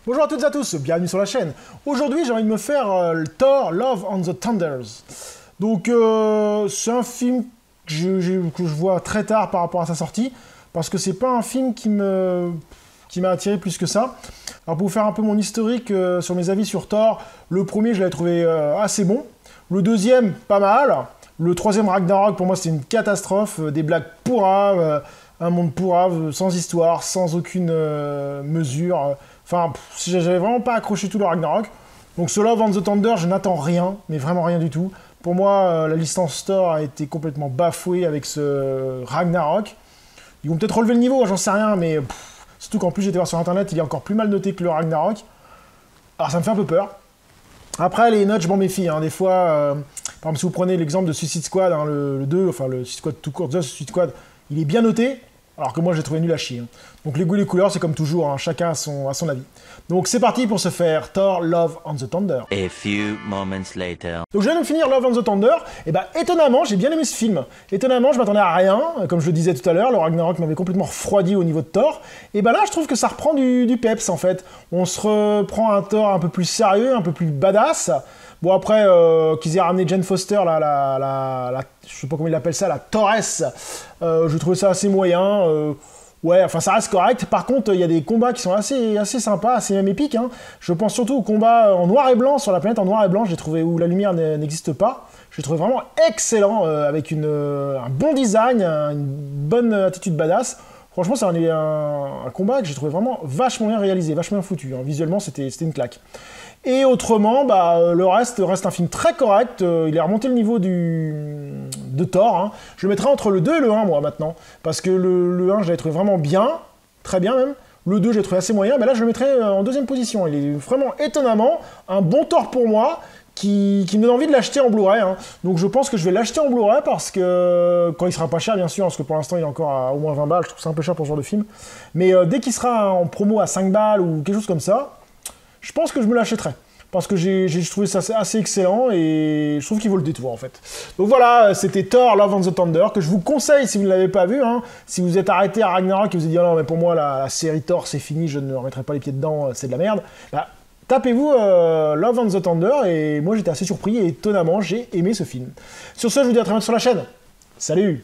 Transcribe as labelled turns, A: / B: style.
A: Bonjour à toutes et à tous, bienvenue sur la chaîne. Aujourd'hui, j'ai envie de me faire Thor Love and the Thunders. Donc, c'est un film que je vois très tard par rapport à sa sortie, parce que c'est pas un film qui m'a attiré plus que ça. Alors, pour vous faire un peu mon historique sur mes avis sur Thor, le premier, je l'avais trouvé assez bon. Le deuxième, pas mal. Le troisième, Ragnarok, pour moi, c'était une catastrophe. Des blagues pourraves, un monde pourrave, sans histoire, sans aucune mesure. Enfin, j'avais vraiment pas accroché tout le Ragnarok. Donc ce Love and the Thunder, je n'attends rien, mais vraiment rien du tout. Pour moi, la licence Thor a été complètement bafouée avec ce Ragnarok. Ils vont peut-être relever le niveau, j'en sais rien, mais surtout qu'en plus j'étais voir sur internet, il est encore plus mal noté que le Ragnarok. Alors ça me fait un peu peur. Après, les notes, je m'en méfie. Hein. Des fois, par exemple, si vous prenez l'exemple de Suicide Squad, hein, le 2, enfin le Suicide Squad tout court, The Suicide Squad, il est bien noté. Alors que moi, j'ai trouvé nul à chier. Hein. Donc les goûts et les couleurs, c'est comme toujours, hein, chacun a son avis. Donc c'est parti pour se faire Thor Love and the Thunder.
B: A few moments later.
A: Donc je viens de finir Love and the Thunder, et bah étonnamment, j'ai bien aimé ce film. Étonnamment, je m'attendais à rien, comme je le disais tout à l'heure, le Ragnarok m'avait complètement refroidi au niveau de Thor. Et bah là, je trouve que ça reprend du peps en fait. On se reprend un Thor un peu plus sérieux, un peu plus badass. Bon après, qu'ils aient ramené Jane Foster, je sais pas comment il appelle ça, la Torress, je trouvais ça assez moyen. Ouais, enfin ça reste correct. Par contre, il y a des combats qui sont assez sympas, assez même épiques. Hein. Je pense surtout au combat en noir et blanc, sur la planète en noir et blanc, j'ai trouvé où la lumière n'existe pas. Je l'ai trouvé vraiment excellent, avec un bon design, une bonne attitude badass. Franchement, c'est un combat que j'ai trouvé vraiment vachement bien réalisé, vachement bien foutu. Hein. Visuellement, c'était une claque. Et autrement, le reste un film très correct. Il a remonté le niveau de Thor. Hein. Je le mettrai entre le 2 et le 1, moi, maintenant. Parce que le 1, je l'avais trouvé vraiment bien. Très bien, même. Le 2, j'ai trouvé assez moyen. Mais là, je le mettrai en deuxième position. Il est vraiment étonnamment un bon Thor pour moi qui me donne envie de l'acheter en Blu-ray. Hein. Donc, je pense que je vais l'acheter en Blu-ray parce que quand il sera pas cher, bien sûr, parce que pour l'instant, il est encore à au moins 20 balles. Je trouve ça un peu cher pour ce genre de film. Mais dès qu'il sera en promo à 5 balles ou quelque chose comme ça, je pense que je me l'achèterai. Parce que j'ai trouvé ça assez excellent et je trouve qu'il vaut le détour en fait. Donc voilà, c'était Thor Love and the Thunder que je vous conseille si vous ne l'avez pas vu. Hein. Si vous êtes arrêté à Ragnarok et vous avez dit oh non mais pour moi la série Thor c'est fini, je ne remettrai pas les pieds dedans, c'est de la merde. Bah, tapez-vous Love and the Thunder et moi j'étais assez surpris et étonnamment j'ai aimé ce film. Sur ce, je vous dis à très bientôt sur la chaîne. Salut!